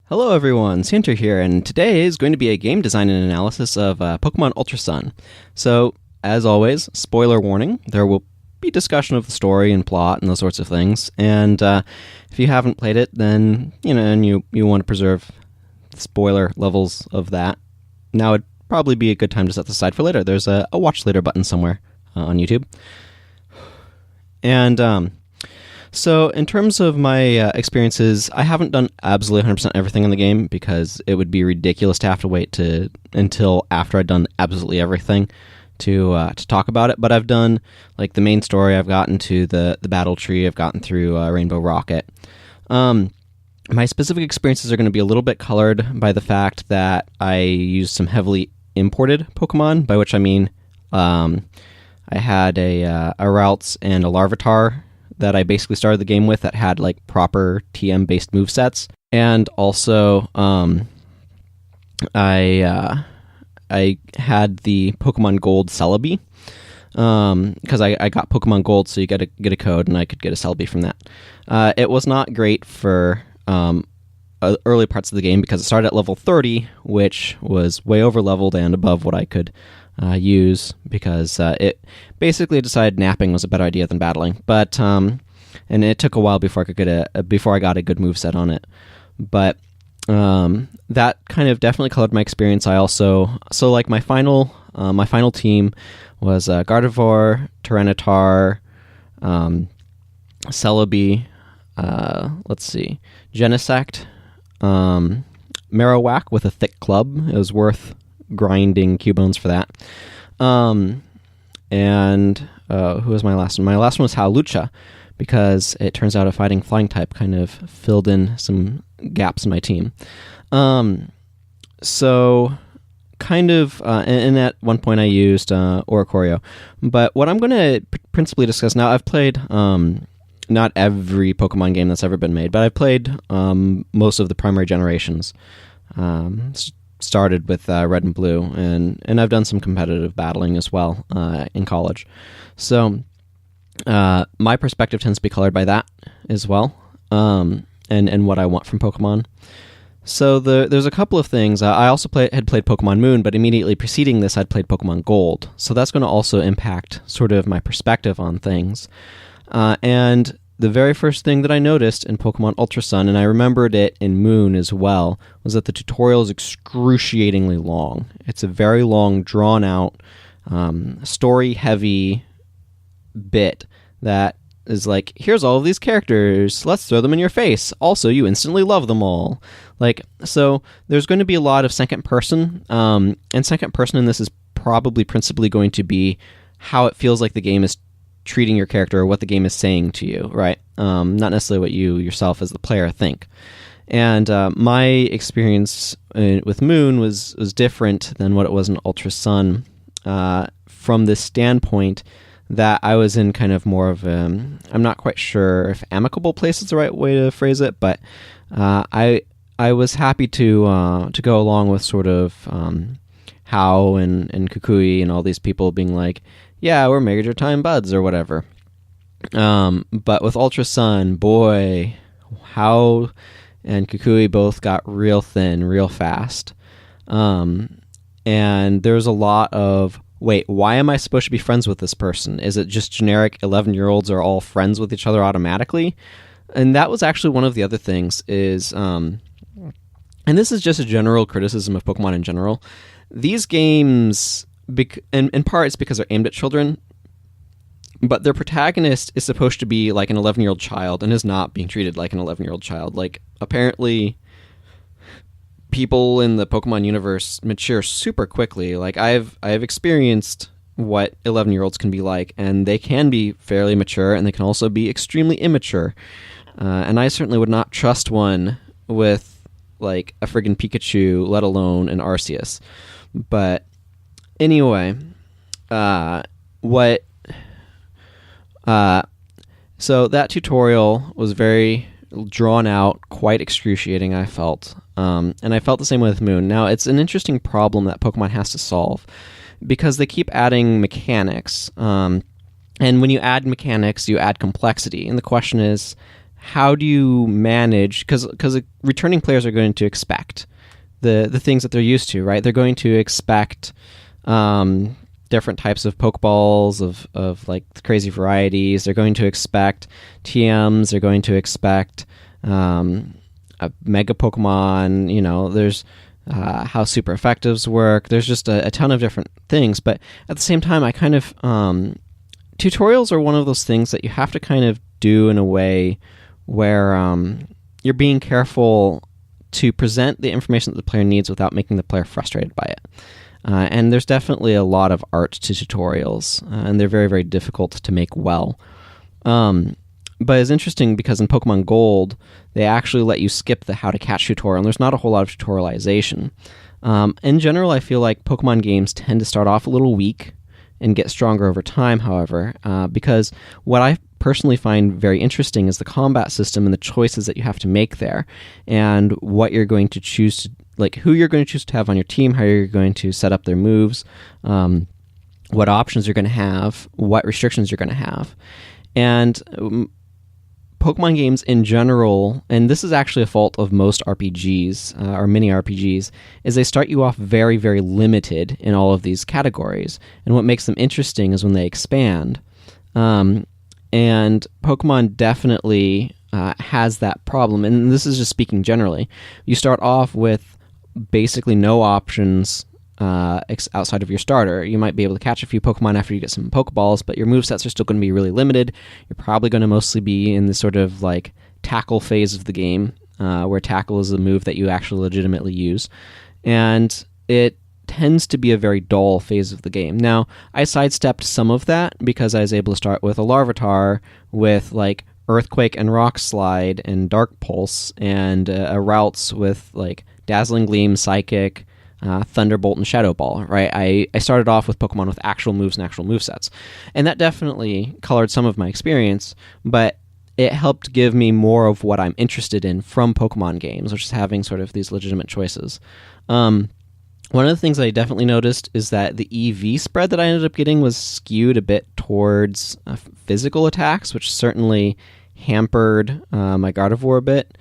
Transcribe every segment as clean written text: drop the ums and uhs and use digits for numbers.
Hello everyone, Sientir here, and today is going to be a game design and analysis of Pokemon Ultra Sun. So, as always, spoiler warning, there will be discussion of the story and plot and those sorts of things, and if you haven't played it, then, and you want to preserve spoiler levels of that, now would probably be a good time to set this aside for later. There's a watch later button somewhere on YouTube. And, so, in terms of my experiences, I haven't done absolutely 100% everything in the game because it would be ridiculous to have to wait until after I'd done absolutely everything to talk about it. But I've done like the main story. I've gotten to the battle tree. I've gotten through Rainbow Rocket. My specific experiences are going to be a little bit colored by the fact that I used some heavily imported Pokemon, by which I mean I had a Ralts and a Larvitar that I basically started the game with that had like proper TM-based movesets. And also, I had the Pokemon Gold Celebi, because I got Pokemon Gold, so you get a code, and I could get a Celebi from that. It was not great for early parts of the game because it started at level 30, which was way over leveled and above what I could use, because it basically decided napping was a better idea than battling. But and it took a while before I could get before I got a good moveset on it. But that kind of definitely colored my experience. I also like my final team was Gardevoir, Tyranitar, Celebi, Genesect, Marowak with a thick club. It was worth grinding Cubones for that. And who was my last one? My last one was Hawlucha, because it turns out a fighting flying type kind of filled in some gaps in my team. So kind of, and at one point I used Oricorio. But what I'm going to principally discuss now, I've played not every Pokemon game that's ever been made, but I've played most of the primary generations. Started with Red and Blue, and I've done some competitive battling as well in college. So my perspective tends to be colored by that as well, and what I want from Pokemon. So there's a couple of things. I also had played Pokemon Moon, but immediately preceding this, I'd played Pokemon Gold. So that's going to also impact sort of my perspective on things. And the very first thing that I noticed in Pokemon Ultra Sun, and I remembered it in Moon as well, was that the tutorial is excruciatingly long. It's a very long, drawn-out, story-heavy bit that is like, here's all of these characters, let's throw them in your face. Also, you instantly love them all. So there's going to be a lot of second person, and second person in this is probably principally going to be how it feels like the game is treating your character or what the game is saying to you, right? Not necessarily what you yourself as the player think. And my experience with Moon was different than what it was in Ultra Sun, from this standpoint that I was in kind of more of I'm not quite sure if amicable place is the right way to phrase it, but I was happy to go along with sort of Hao and Kukui and all these people being like, yeah, we're major time buds or whatever. But with Ultra Sun, boy, Hao and Kukui both got real thin real fast. And there's a lot of, wait, why am I supposed to be friends with this person? Is it just generic 11-year-olds are all friends with each other automatically? And that was actually one of the other things is, and this is just a general criticism of Pokemon in general, these games, in part it's because they're aimed at children, but their protagonist is supposed to be like an 11-year-old child and is not being treated like an 11-year-old child. Like, apparently people in the Pokemon universe mature super quickly. Like, I've experienced what 11-year-olds can be like, and they can be fairly mature, and they can also be extremely immature. And I certainly would not trust one with, like, a friggin' Pikachu, let alone an Arceus. But anyway, so that tutorial was very drawn out, quite excruciating, I felt. And I felt the same way with Moon. Now, it's an interesting problem that Pokemon has to solve, because they keep adding mechanics. And when you add mechanics, you add complexity. And the question is, how do you manage, because returning players are going to expect the things that they're used to, right? They're going to expect different types of Pokeballs of like crazy varieties. They're going to expect TMs. They're going to expect a Mega Pokemon. There's how super effectives work. There's just a ton of different things. But at the same time, I kind of tutorials are one of those things that you have to kind of do in a way where you're being careful to present the information that the player needs without making the player frustrated by it. And there's definitely a lot of art to tutorials, and they're very, very difficult to make well. But it's interesting because in Pokemon Gold, they actually let you skip the how to catch tutorial, and there's not a whole lot of tutorialization. In general, I feel like Pokemon games tend to start off a little weak and get stronger over time, however, because what I personally find very interesting is the combat system and the choices that you have to make there, and what you're going to choose to, like who you're going to choose to have on your team, how you're going to set up their moves, what options you're going to have, what restrictions you're going to have. And Pokemon games in general, and this is actually a fault of most RPGs or mini RPGs, is they start you off very, very limited in all of these categories. And what makes them interesting is when they expand. And Pokemon definitely has that problem. And this is just speaking generally. You start off with basically no options outside of your starter. You might be able to catch a few Pokemon after you get some Pokeballs, but your movesets are still going to be really limited. You're probably going to mostly be in this sort of like tackle phase of the game, where tackle is a move that you actually legitimately use. And it tends to be a very dull phase of the game. Now, I sidestepped some of that because I was able to start with a Larvitar with like Earthquake and Rock Slide and Dark Pulse, and a Routes with like Dazzling Gleam, Psychic, Thunderbolt, and Shadow Ball, right? I started off with Pokemon with actual moves and actual movesets. And that definitely colored some of my experience, but it helped give me more of what I'm interested in from Pokemon games, which is having sort of these legitimate choices. One of the things that I definitely noticed is that the EV spread that I ended up getting was skewed a bit towards physical attacks, which certainly hampered my Gardevoir a bit.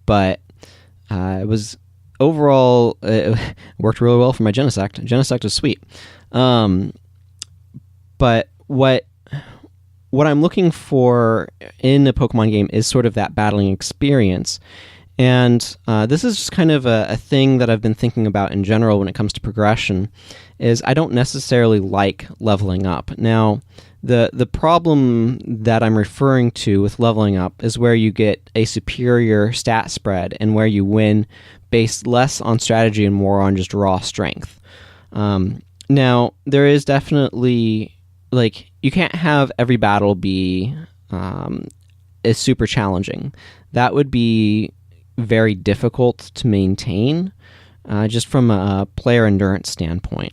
But it was overall, it worked really well for my Genesect. Genesect is sweet. But what I'm looking for in a Pokemon game is sort of that battling experience. And this is just kind of a thing that I've been thinking about in general when it comes to progression, is I don't necessarily like leveling up. Now, the problem that I'm referring to with leveling up is where you get a superior stat spread and where you win based less on strategy and more on just raw strength. Now, there is definitely, like, you can't have every battle be is super challenging. That would be very difficult to maintain, just from a player endurance standpoint.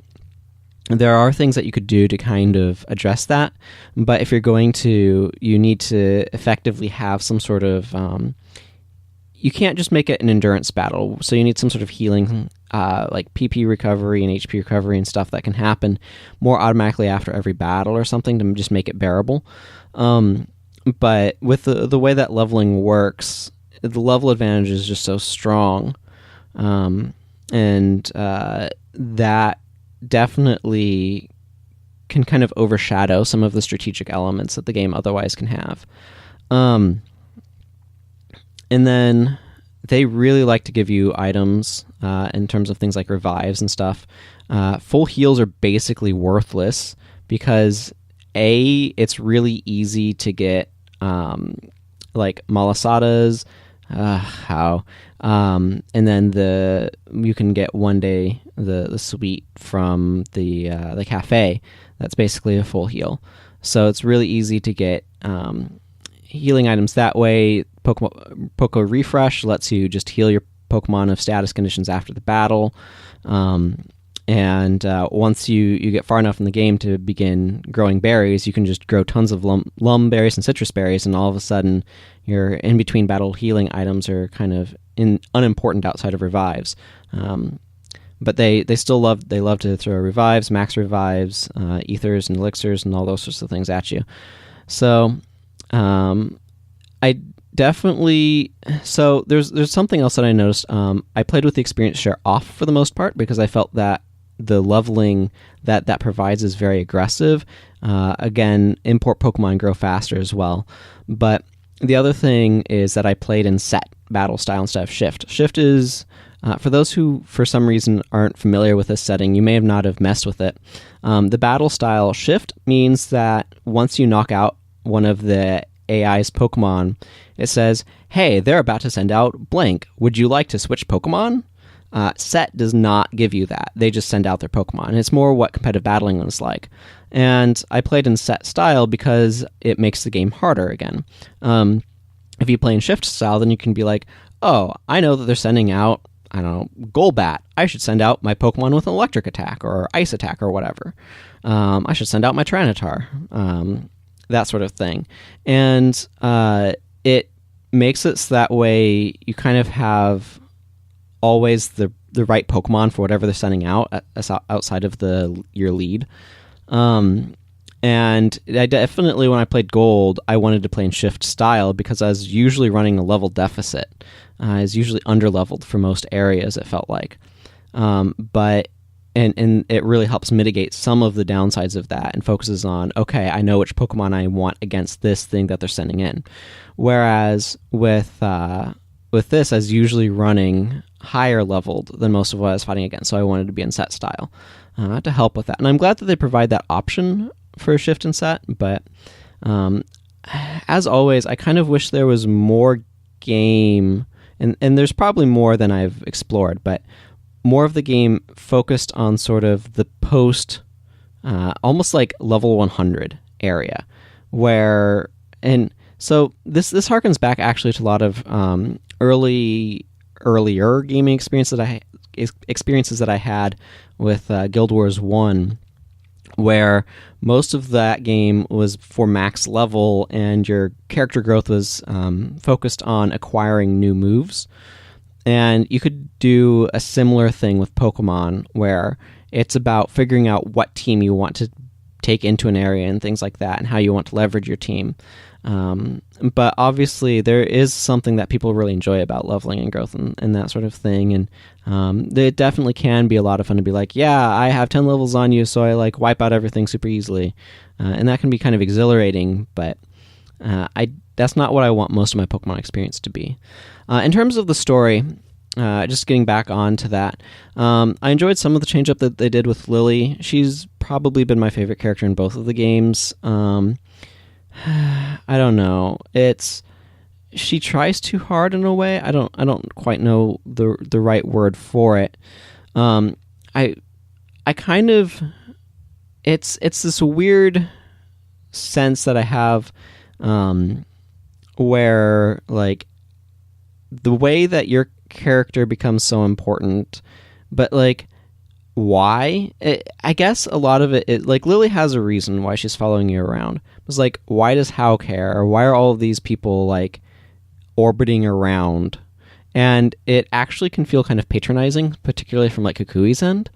There are things that you could do to kind of address that, but if you're going to, you need to effectively have some sort of, you can't just make it an endurance battle, so you need some sort of healing, like PP recovery and HP recovery and stuff that can happen more automatically after every battle or something to just make it bearable. But with the way that leveling works, the level advantage is just so strong, and that definitely can kind of overshadow some of the strategic elements that the game otherwise can have. And then they really like to give you items in terms of things like revives and stuff. Full heals are basically worthless because it's really easy to get like Malasadas, and then you can get one day the sweet from the cafe. That's basically a full heal. So it's really easy to get healing items that way. Poke Refresh lets you just heal your Pokemon of status conditions after the battle. And once you get far enough in the game to begin growing berries, you can just grow tons of lum berries and citrus berries, and all of a sudden your in-between battle healing items are kind of unimportant outside of revives. But they love to throw revives, max revives, ethers and elixirs and all those sorts of things at you. So I definitely. So there's something else that I noticed. I played with the experience share off for the most part because I felt that the leveling that provides is very aggressive. Again, import Pokemon grow faster as well. But the other thing is that I played in set battle style instead of shift. Shift is, for those who for some reason aren't familiar with this setting, you may not have messed with it. The battle style shift means that once you knock out one of the AI's Pokemon, it says, hey, they're about to send out blank. Would you like to switch Pokemon? Set does not give you that. They just send out their Pokemon. And it's more what competitive battling is like. And I played in set style because it makes the game harder again. If you play in shift style, then you can be like, oh, I know that they're sending out, I don't know, Golbat. I should send out my Pokemon with an electric attack or ice attack or whatever. I should send out my Tyranitar. That sort of thing. And it makes it so that way you kind of have always the right Pokemon for whatever they're sending out outside of your lead. And I definitely, when I played Gold, I wanted to play in shift style because I was usually running a level deficit. I was usually underleveled for most areas, it felt like. But it really helps mitigate some of the downsides of that and focuses on, okay, I know which Pokemon I want against this thing that they're sending in. Whereas with this, I was usually running higher leveled than most of what I was fighting against, so I wanted to be in set style to help with that. And I'm glad that they provide that option for shift and set, but as always, I kind of wish there was more game, and there's probably more than I've explored, but more of the game focused on sort of the post, almost like level 100 area, where, and so this harkens back actually to a lot of earlier gaming experiences that I had with Guild Wars 1, where most of that game was for max level and your character growth was focused on acquiring new moves. And you could do a similar thing with Pokemon, where it's about figuring out what team you want to take into an area and things like that, and how you want to leverage your team. But obviously, there is something that people really enjoy about leveling and growth and that sort of thing. And it definitely can be a lot of fun to be like, yeah, I have 10 levels on you, so I like wipe out everything super easily. And that can be kind of exhilarating, but that's not what I want most of my Pokemon experience to be. In terms of the story, just getting back on to that, I enjoyed some of the change-up that they did with Lily. She's probably been my favorite character in both of the games. I don't know. She tries too hard in a way. I don't quite know the right word for it. I kind of, it's this weird sense that I have, where like the way that your character becomes so important, but like why? I guess a lot of it, like Lily has a reason why she's following you around. It's like, why does Hao care? Or why are all of these people like orbiting around? And it actually can feel kind of patronizing, particularly from like Kukui's end,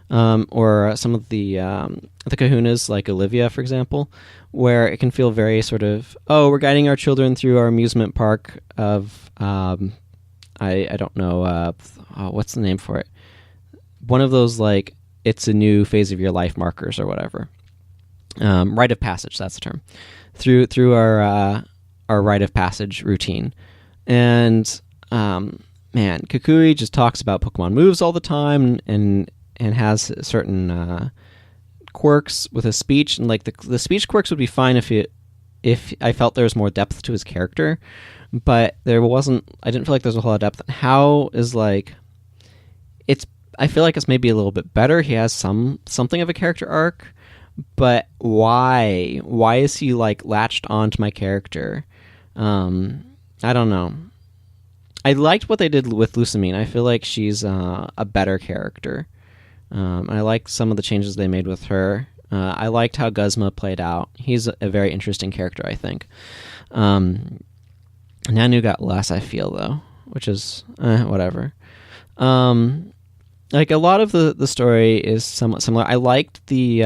or some of the kahunas, like Olivia, for example, where it can feel very sort of, oh, we're guiding our children through our amusement park of, I don't know, what's the name for it? One of those, like, it's a new phase of your life markers or whatever. Rite of passage, that's the term. Through our rite of passage routine. And, man, Kukui just talks about Pokemon moves all the time and has certain quirks with his speech. And, like, the speech quirks would be fine if I felt there was more depth to his character. But there wasn't, I didn't feel like there's a whole lot of depth. How is, like, I feel like it's maybe a little bit better. He has something of a character arc, but why? Why is he like latched onto my character? I don't know. I liked what they did with Lucamine. I feel like she's a better character. I like some of the changes they made with her. I liked how Guzma played out. He's a very interesting character, I think. Nanu got less, I feel, though, which is whatever. Like a lot of the story is somewhat similar. I liked the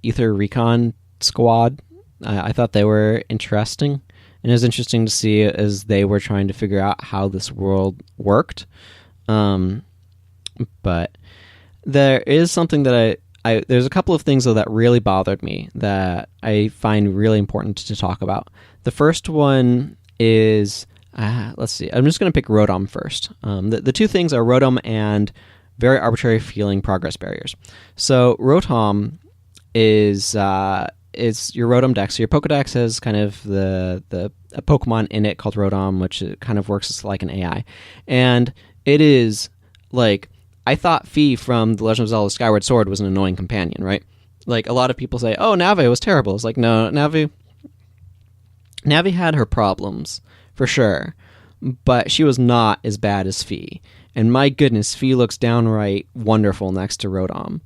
Ether Recon squad. I thought they were interesting and it was interesting to see as they were trying to figure out how this world worked. But there is something that there's a couple of things though that really bothered me that I find really important to talk about. The first one is, let's see, I'm just going to pick Rotom first. The two things are Rotom and very arbitrary feeling progress barriers. So Rotom is your Rotom Dex. So your Pokedex has kind of a Pokemon in it called Rotom, which kind of works like an AI. And it is like, I thought Fee from The Legend of Zelda Skyward Sword was an annoying companion, right? Like, a lot of people say, oh, Navi was terrible. It's like, no, Navi had her problems, for sure. But she was not as bad as Fee. And my goodness, Fee looks downright wonderful next to Rotom.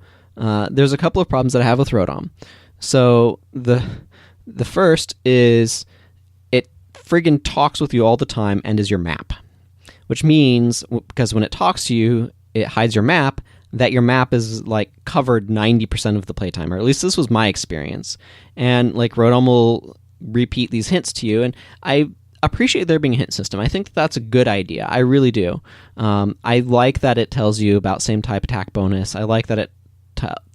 There's a couple of problems that I have with Rotom. So the first is it friggin' talks with you all the time and is your map. Which means, because when it talks to you, it hides your map, that your map is like covered 90% of the playtime, or at least this was my experience. And like Rotom will repeat these hints to you, and I appreciate there being a hint system. I think that's a good idea. I really do. I like that it tells you about same type attack bonus. I like that it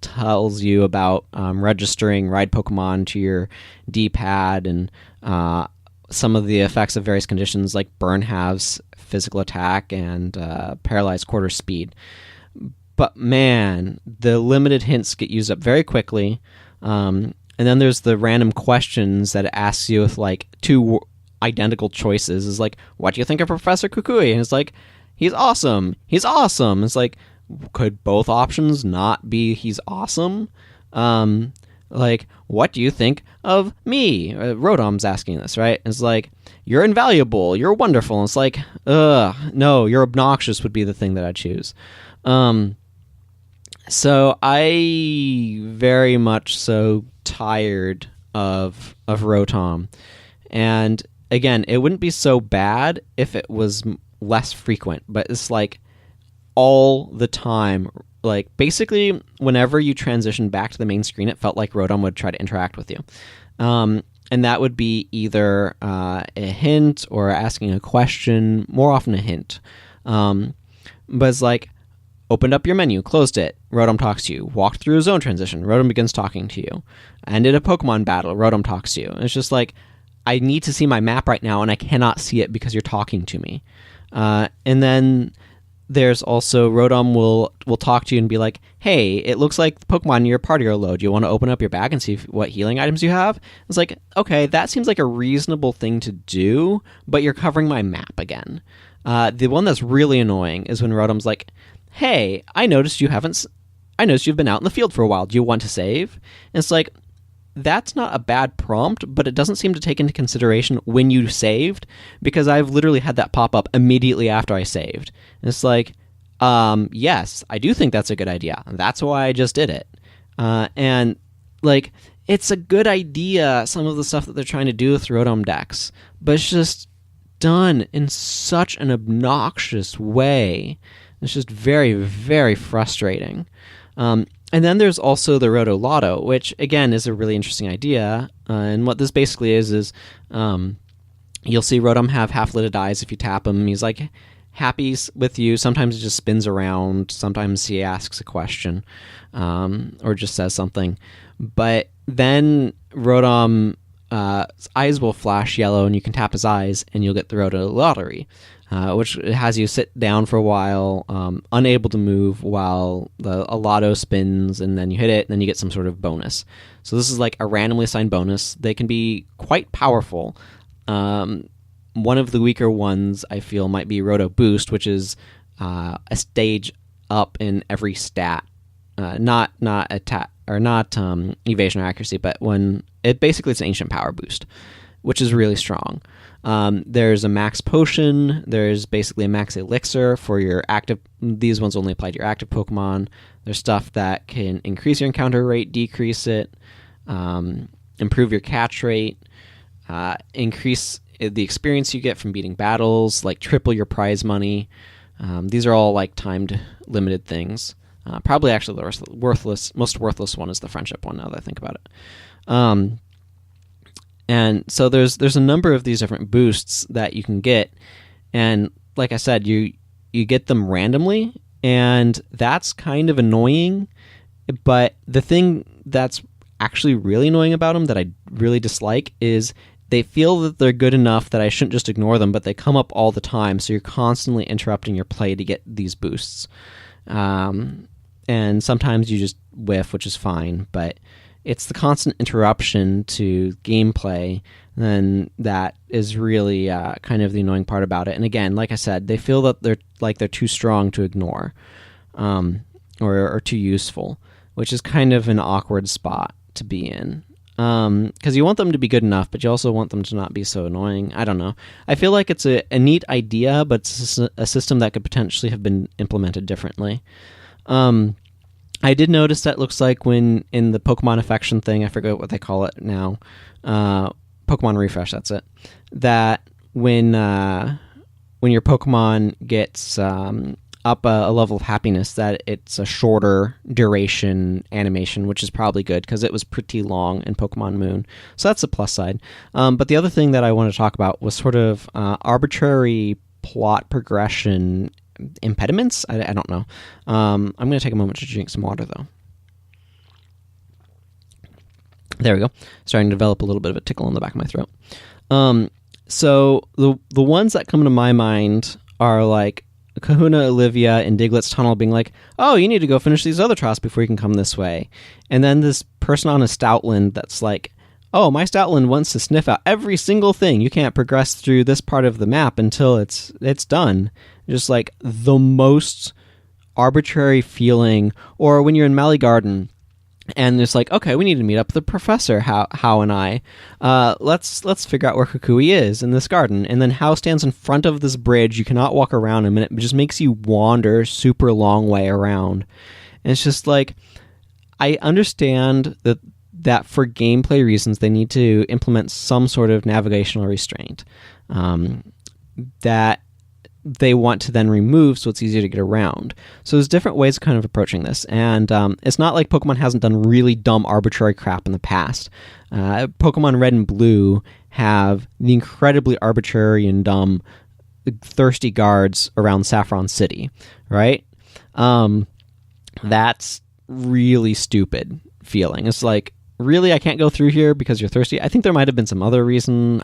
tells you about registering ride Pokemon to your D-pad and some of the effects of various conditions like burn halves, physical attack, and paralyzed quarter speed. But man, the limited hints get used up very quickly. And then there's the random questions that it asks you with like two identical choices. It's like, what do you think of Professor Kukui? And it's like, he's awesome. He's awesome. It's like, could both options not be he's awesome? Like, what do you think of me? Rotom's asking this, right? It's like, you're invaluable, you're wonderful. And it's like, no, you're obnoxious would be the thing that I'd choose. So I very much so tired of Rotom. And again, it wouldn't be so bad if it was less frequent, but it's like all the time. Like, basically, whenever you transition back to the main screen, it felt like Rotom would try to interact with you. And that would be either a hint or asking a question, more often a hint. But it's like, opened up your menu, closed it, Rotom talks to you. Walked through a zone transition, Rotom begins talking to you. Ended a Pokemon battle, Rotom talks to you. And it's just like, I need to see my map right now, and I cannot see it because you're talking to me. And then there's also Rotom will talk to you and be like, hey, it looks like the Pokemon in your party are low. Do you want to open up your bag and see what healing items you have? It's like, okay, that seems like a reasonable thing to do, but you're covering my map again. The one that's really annoying is when Rotom's like, hey, I noticed you've been out in the field for a while. Do you want to save? And it's like, that's not a bad prompt, but it doesn't seem to take into consideration when you saved, because I've literally had that pop up immediately after I saved. And it's like, yes, I do think that's a good idea. That's why I just did it. And like, it's a good idea, some of the stuff that they're trying to do with Rotom Dex, but it's just done in such an obnoxious way. It's just very, very frustrating. And then there's also the Roto Lotto, which, again, is a really interesting idea. And what this basically is you'll see Rotom have half-lidded eyes if you tap him. He's, like, happy with you. Sometimes he just spins around. Sometimes he asks a question or just says something. But then Rotom eyes will flash yellow, and you can tap his eyes, and you'll get the Roto Lottery. Which has you sit down for a while, unable to move while a lotto spins, and then you hit it, and then you get some sort of bonus. So this is like a randomly assigned bonus. They can be quite powerful. One of the weaker ones I feel might be Roto Boost, which is a stage up in every stat, not attack or not evasion or accuracy, but when it basically it's an ancient power boost, which is really strong. There's a max potion. There's basically a max elixir for your active. These ones only apply to your active Pokemon. There's stuff that can increase your encounter rate, decrease it, improve your catch rate, increase the experience you get from beating battles, like triple your prize money. These are all like timed limited things. Probably actually the most worthless one is the friendship one, now that I think about it. And so there's a number of these different boosts that you can get, and like I said, you get them randomly, and that's kind of annoying. But the thing that's actually really annoying about them that I really dislike is they feel that they're good enough that I shouldn't just ignore them, but they come up all the time, so you're constantly interrupting your play to get these boosts. And sometimes you just whiff, which is fine, but it's the constant interruption to gameplay then that is really kind of the annoying part about it. And again, like I said, they feel that they're too strong to ignore, or too useful, which is kind of an awkward spot to be in. Because you want them to be good enough, but you also want them to not be so annoying. I don't know. I feel like it's a neat idea, but it's a system that could potentially have been implemented differently. I did notice that looks like when in the Pokemon affection thing, I forget what they call it now, Pokemon Refresh, that's it, that when your Pokemon gets up a level of happiness, that it's a shorter duration animation, which is probably good because it was pretty long in Pokemon Moon. So that's a plus side. But the other thing that I want to talk about was sort of arbitrary plot progression impediments. I don't know. I'm going to take a moment to drink some water, though. There we go. Starting to develop a little bit of a tickle in the back of my throat. So the ones that come to my mind are like Kahuna, Olivia, and Diglett's tunnel being like, oh, you need to go finish these other trials before you can come this way. And then this person on a Stoutland that's like, oh, my Stoutland wants to sniff out every single thing. You can't progress through this part of the map until it's done. Just like the most arbitrary feeling. Or when you're in Mally Garden and it's like, okay, we need to meet up with the professor, How and I. Let's figure out where Kukui is in this garden. And then How stands in front of this bridge. You cannot walk around him, and it just makes you wander super long way around. And it's just like, I understand that for gameplay reasons, they need to implement some sort of navigational restraint that they want to then remove so it's easier to get around. So there's different ways of kind of approaching this. And it's not like Pokemon hasn't done really dumb arbitrary crap in the past. Pokemon Red and Blue have the incredibly arbitrary and dumb thirsty guards around Saffron City, right? That's really stupid feeling. It's like, really, I can't go through here because you're thirsty? I think there might have been some other reason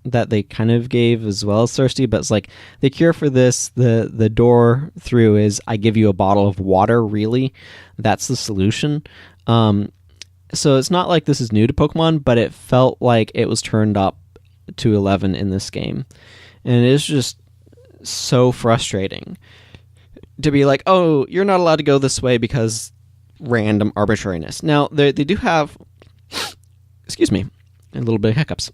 that they kind of gave as well as thirsty, but it's like the cure for this, the door through is I give you a bottle of water, really. That's the solution. So it's not like this is new to Pokemon, but it felt like it was turned up to 11 in this game. And it is just so frustrating to be like, oh, you're not allowed to go this way because random arbitrariness. Now, they do have, excuse me, a little bit of hiccups.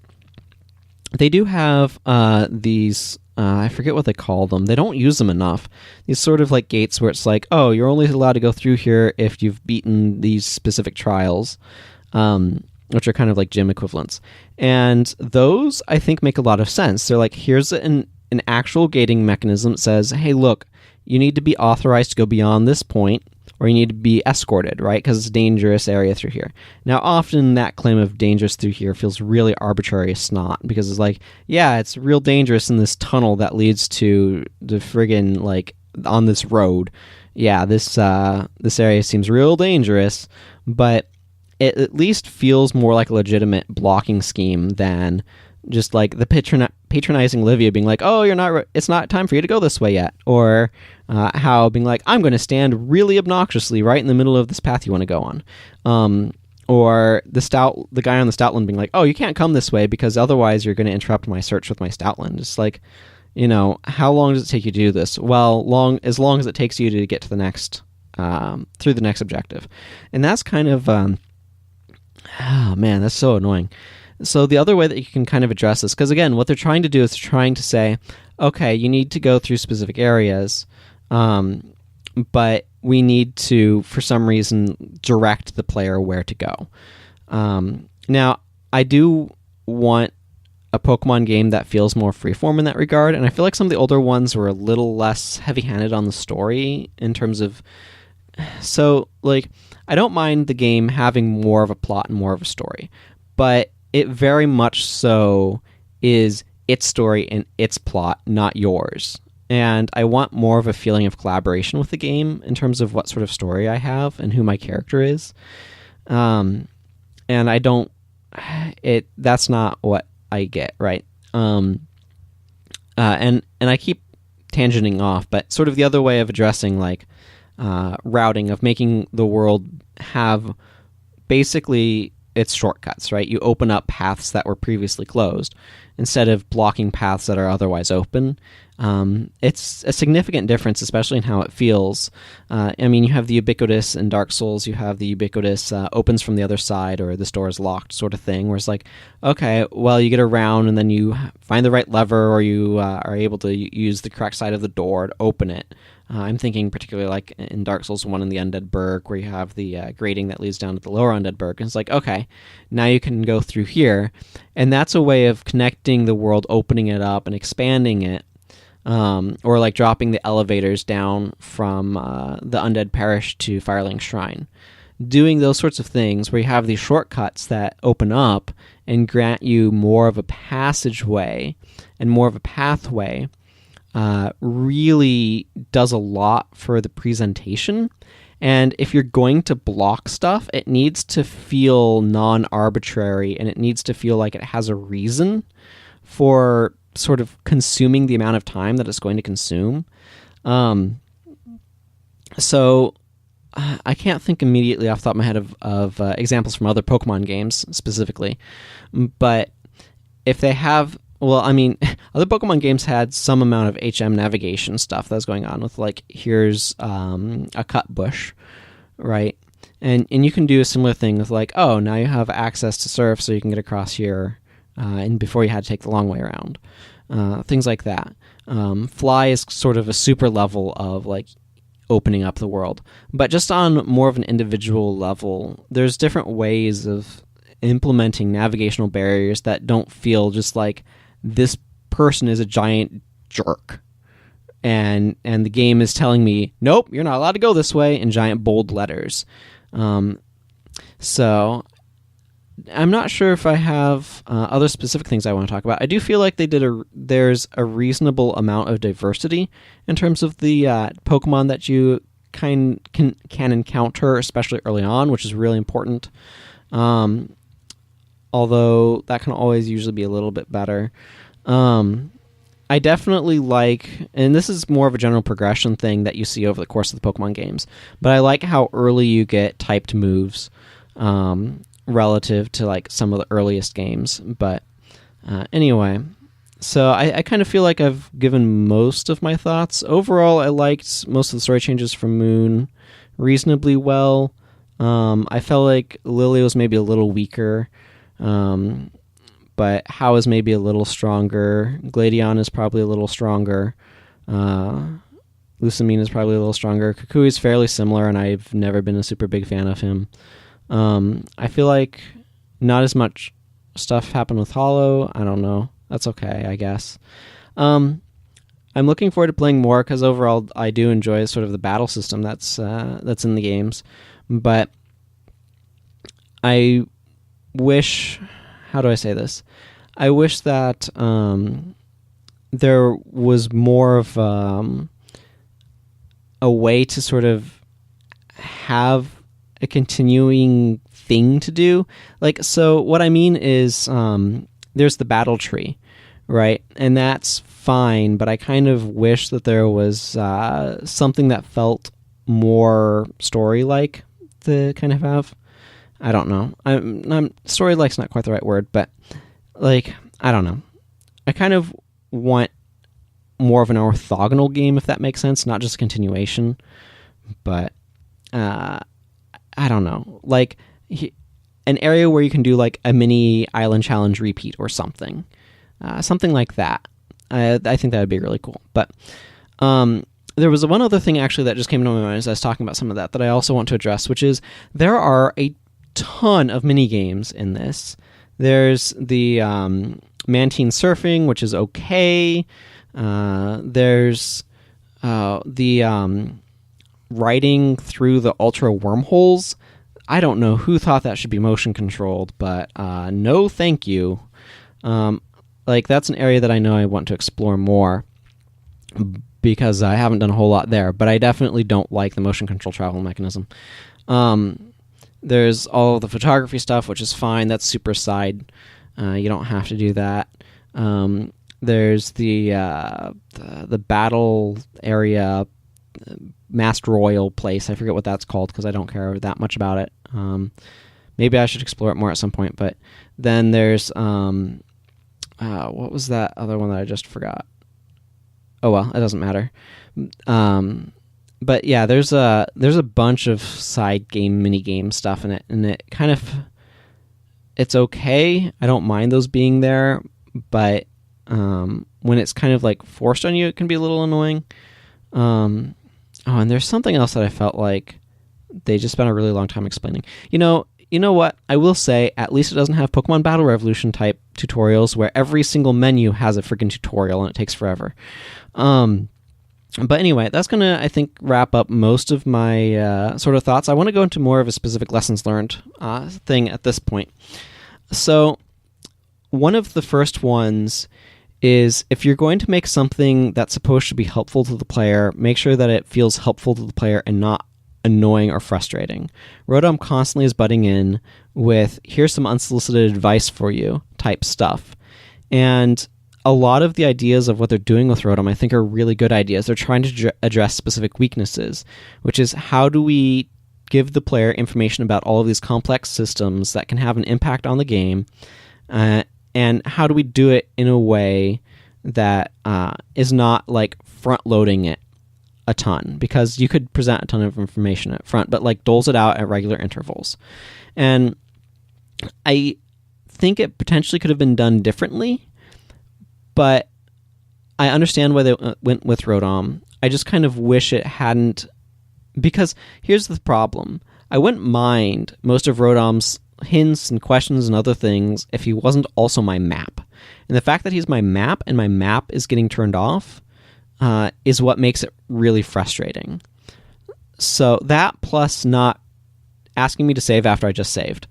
They do have these, I forget what they call them. They don't use them enough. These sort of like gates where it's like, oh, you're only allowed to go through here if you've beaten these specific trials, which are kind of like gym equivalents. And those, I think, make a lot of sense. They're like, here's an actual gating mechanism that says, hey, look, you need to be authorized to go beyond this point, or you need to be escorted, right? Because it's a dangerous area through here. Now, often that claim of dangerous through here feels really arbitrary as snot, because it's like, yeah, it's real dangerous in this tunnel that leads to the friggin', like, on this road. Yeah, this area seems real dangerous, but it at least feels more like a legitimate blocking scheme than just like the patronizing Livia being like, oh, it's not time for you to go this way yet. Or How being like, I'm going to stand really obnoxiously right in the middle of this path you want to go on. Or the guy on the Stoutland being like, oh, you can't come this way because otherwise you're going to interrupt my search with my Stoutland. It's like, how long does it take you to do this? Well, as long as it takes you to get to the next, through the next objective. And that's kind of, oh man, that's so annoying. So the other way that you can kind of address this, because again, what they're trying to do is trying to say, okay, you need to go through specific areas, but we need to, for some reason, direct the player where to go. Now, I do want a Pokemon game that feels more freeform in that regard, and I feel like some of the older ones were a little less heavy-handed on the story in terms of... So, like, I don't mind the game having more of a plot and more of a story, but it very much so is its story and its plot, not yours. And I want more of a feeling of collaboration with the game in terms of what sort of story I have and who my character is. And I don't. That's not what I get, right? And I keep tangenting off, but sort of the other way of addressing like routing, of making the world have basically its shortcuts, right? You open up paths that were previously closed instead of blocking paths that are otherwise open. It's a significant difference, especially in how it feels. I mean, you have the ubiquitous in Dark Souls, you have the ubiquitous opens from the other side or this door is locked sort of thing, where it's like, okay, well, you get around and then you find the right lever, or you are able to use the correct side of the door to open it. I'm thinking particularly like in Dark Souls 1 in the Undead Burg, where you have the grating that leads down to the lower Undead Burg. And it's like, okay, now you can go through here. And that's a way of connecting the world, opening it up and expanding it. Or like dropping the elevators down from the Undead Parish to Firelink Shrine. Doing those sorts of things where you have these shortcuts that open up and grant you more of a passageway and more of a pathway really does a lot for the presentation. And if you're going to block stuff, it needs to feel non-arbitrary, and it needs to feel like it has a reason for sort of consuming the amount of time that it's going to consume. So I can't think immediately off the top of my head of examples from other Pokemon games specifically, but if they have, well, I mean, other Pokemon games had some amount of HM navigation stuff that was going on with, like, here's a cut bush, right? And you can do a similar thing with, like, oh, now you have access to surf so you can get across here, and before you had to take the long way around. Things like that. Fly is sort of a super level of, like, opening up the world. But just on more of an individual level, there's different ways of implementing navigational barriers that don't feel just like this person is a giant jerk. And the game is telling me, nope, you're not allowed to go this way, in giant bold letters. So I'm not sure if I have other specific things I want to talk about. I do feel like there's a reasonable amount of diversity in terms of the Pokemon that you can encounter, especially early on, which is really important. Although that can always usually be a little bit better. I definitely like, and this is more of a general progression thing that you see over the course of the Pokemon games, but I like how early you get typed moves relative to like some of the earliest games. But anyway, so I kind of feel like I've given most of my thoughts. Overall, I liked most of the story changes from Moon reasonably well. I felt like Lily was maybe a little weaker. But How is maybe a little stronger. Gladion is probably a little stronger. Lusamine is probably a little stronger. Kukui is fairly similar, and I've never been a super big fan of him. I feel like not as much stuff happened with Hollow. I don't know. That's okay, I guess. I'm looking forward to playing more, because overall I do enjoy sort of the battle system that's in the games. But I wish... How do I say this? I wish that there was more of a way to sort of have a continuing thing to do. Like, so what I mean is there's the battle tree, right? And that's fine, but I kind of wish that there was something that felt more story-like to kind of have. I don't know. Story-like's not quite the right word, but, like, I don't know. I kind of want more of an orthogonal game, if that makes sense, not just a continuation. But, I don't know. Like, an area where you can do, like, a mini Island Challenge repeat or something. Something like that. I think that would be really cool. But, there was one other thing, actually, that just came to my mind as I was talking about some of that I also want to address, which is there are a ton of mini games in this. There's the Mantine Surfing, which is okay. There's the riding through the ultra wormholes. I don't know who thought that should be motion controlled, but no thank you. Like, that's an area that I know I want to explore more because I haven't done a whole lot there, but I definitely don't like the motion control travel mechanism. There's all of the photography stuff, which is fine. That's super side. You don't have to do that. There's the battle area, Master Royal place. I forget what that's called because I don't care that much about it. Maybe I should explore it more at some point. But then there's what was that other one that I just forgot? Oh well, it doesn't matter. But yeah, there's a bunch of side game, mini game stuff in it, and it kind of, it's okay. I don't mind those being there, but when it's kind of like forced on you, it can be a little annoying. And there's something else that I felt like they just spent a really long time explaining. You know what? I will say, at least it doesn't have Pokemon Battle Revolution type tutorials where every single menu has a freaking tutorial and it takes forever. But anyway, that's going to, I think, wrap up most of my sort of thoughts. I want to go into more of a specific lessons learned thing at this point. So one of the first ones is, if you're going to make something that's supposed to be helpful to the player, make sure that it feels helpful to the player and not annoying or frustrating. Rotom constantly is butting in with, here's some unsolicited advice for you type stuff. And a lot of the ideas of what they're doing with Rotom, I think, are really good ideas. They're trying to address specific weaknesses, which is, how do we give the player information about all of these complex systems that can have an impact on the game, and how do we do it in a way that is not like front-loading it a ton, because you could present a ton of information up front, but like doles it out at regular intervals. And I think it potentially could have been done differently, but I understand why they went with Rotom. I just kind of wish it hadn't, because here's the problem. I wouldn't mind most of Rotom's hints and questions and other things if he wasn't also my map. And the fact that he's my map and my map is getting turned off is what makes it really frustrating. So that, plus not asking me to save after I just saved.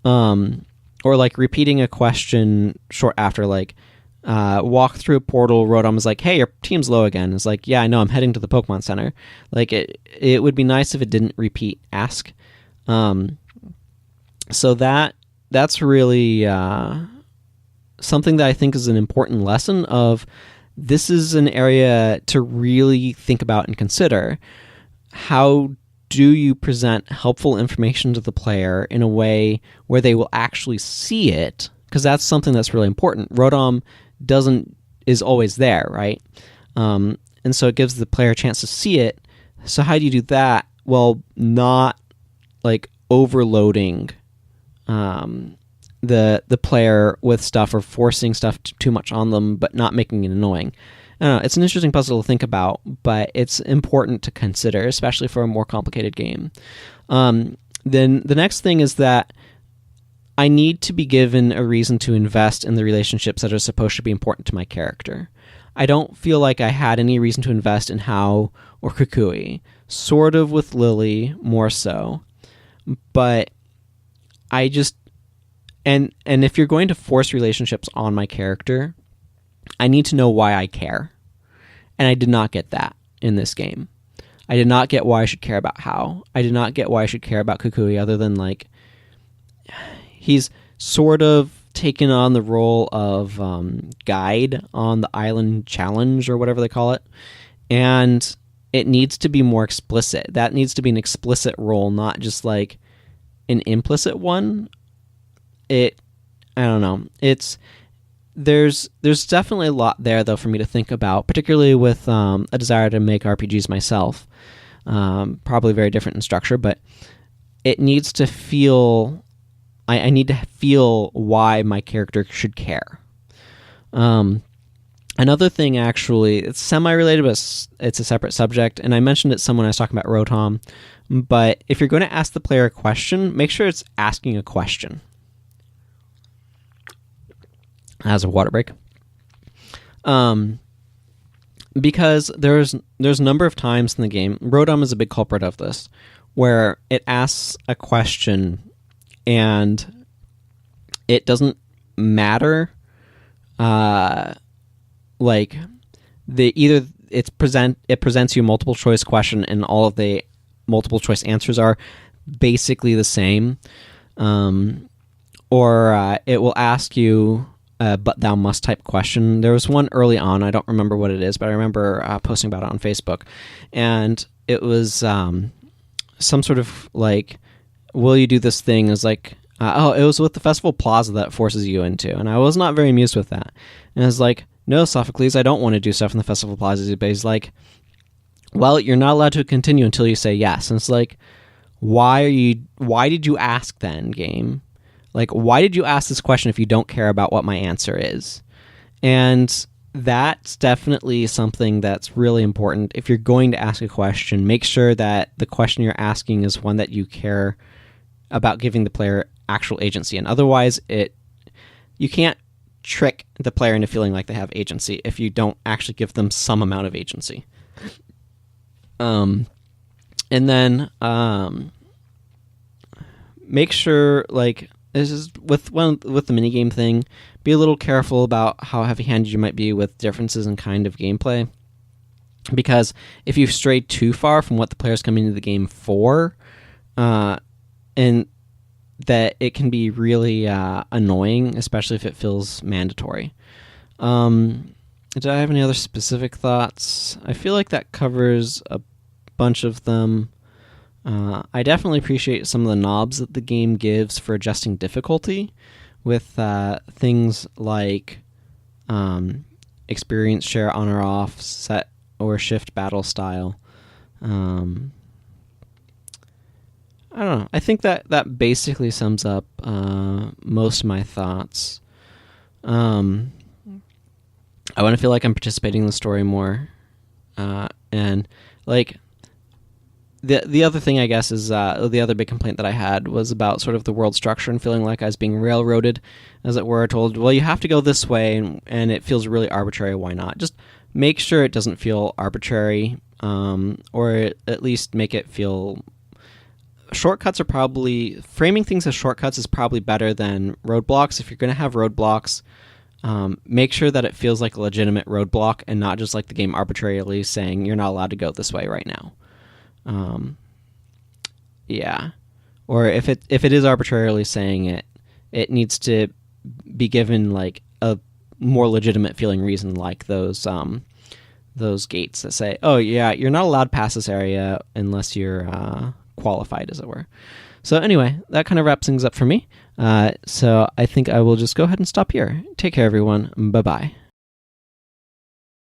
Or like repeating a question short after, like, walk through a portal, Rotom is like, hey, your team's low again. It's like, yeah, I know, I'm heading to the Pokemon Center. Like, it would be nice if it didn't repeat ask. So that's really something that I think is an important lesson of, this is an area to really think about and consider. How do you present helpful information to the player in a way where they will actually see it? Because that's something that's really important. Rotom is always there, right? And so it gives the player a chance to see it. So how do you do that? Well, not like overloading the player with stuff or forcing stuff too much on them, but not making it annoying. I don't know, it's an interesting puzzle to think about, but it's important to consider, especially for a more complicated game. Then the next thing is that I need to be given a reason to invest in the relationships that are supposed to be important to my character. I don't feel like I had any reason to invest in Hao or Kukui. Sort of with Lily, more so. But I just... And if you're going to force relationships on my character, I need to know why I care. And I did not get that in this game. I did not get why I should care about Hao. I did not get why I should care about Kukui, other than, like, he's sort of taken on the role of guide on the island challenge, or whatever they call it. And it needs to be more explicit. That needs to be an explicit role, not just like an implicit one. I don't know. There's definitely a lot there, though, for me to think about, particularly with a desire to make RPGs myself. Probably very different in structure, but it needs to feel... I need to feel why my character should care. Another thing, actually, it's semi-related, but it's a separate subject, and I mentioned it some when I was talking about Rotom, but if you're going to ask the player a question, make sure it's asking a question. As a water break. because there's a number of times in the game, Rotom is a big culprit of this, where it asks a question and it doesn't matter, like it presents you a multiple choice question and all of the multiple choice answers are basically the same, or it will ask you but thou must type question. There was one early on, I don't remember what it is, but I remember posting about it on Facebook, and it was some sort of like, will you do this thing? It was like, it was with the Festival Plaza that it forces you into, and I was not very amused with that. And I was like, no, Sophocles, I don't want to do stuff in the Festival Plaza. But he's like, well, you're not allowed to continue until you say yes. And it's like, why did you ask then, game? Like, why did you ask this question if you don't care about what my answer is? And that's definitely something that's really important. If you're going to ask a question, make sure that the question you're asking is one that you care about giving the player actual agency. And otherwise, you can't trick the player into feeling like they have agency if you don't actually give them some amount of agency. And then make sure, like, this is with the minigame thing, be a little careful about how heavy-handed you might be with differences in kind of gameplay. Because if you've strayed too far from what the player's coming into the game for, and that it can be really annoying, especially if it feels mandatory. Did I have any other specific thoughts? I feel like that covers a bunch of them. I definitely appreciate some of the knobs that the game gives for adjusting difficulty, with things like experience share on or off, set or shift battle style. I don't know. I think that basically sums up most of my thoughts. I want to feel like I'm participating in the story more, and like the other thing, I guess, is the other big complaint that I had was about sort of the world structure and feeling like I was being railroaded, as it were. Told, well, you have to go this way, and it feels really arbitrary. Why not? Just make sure it doesn't feel arbitrary, or at least make it feel. Shortcuts are probably... Framing things as shortcuts is probably better than roadblocks. If you're going to have roadblocks, make sure that it feels like a legitimate roadblock and not just like the game arbitrarily saying you're not allowed to go this way right now. Yeah. Or if it is arbitrarily saying it, it needs to be given like a more legitimate feeling reason, like those gates that say, oh yeah, you're not allowed past this area unless you're... qualified, as it were. So anyway, that kind of wraps things up for me. So I think I will just go ahead and stop here. Take care, everyone. Bye-bye.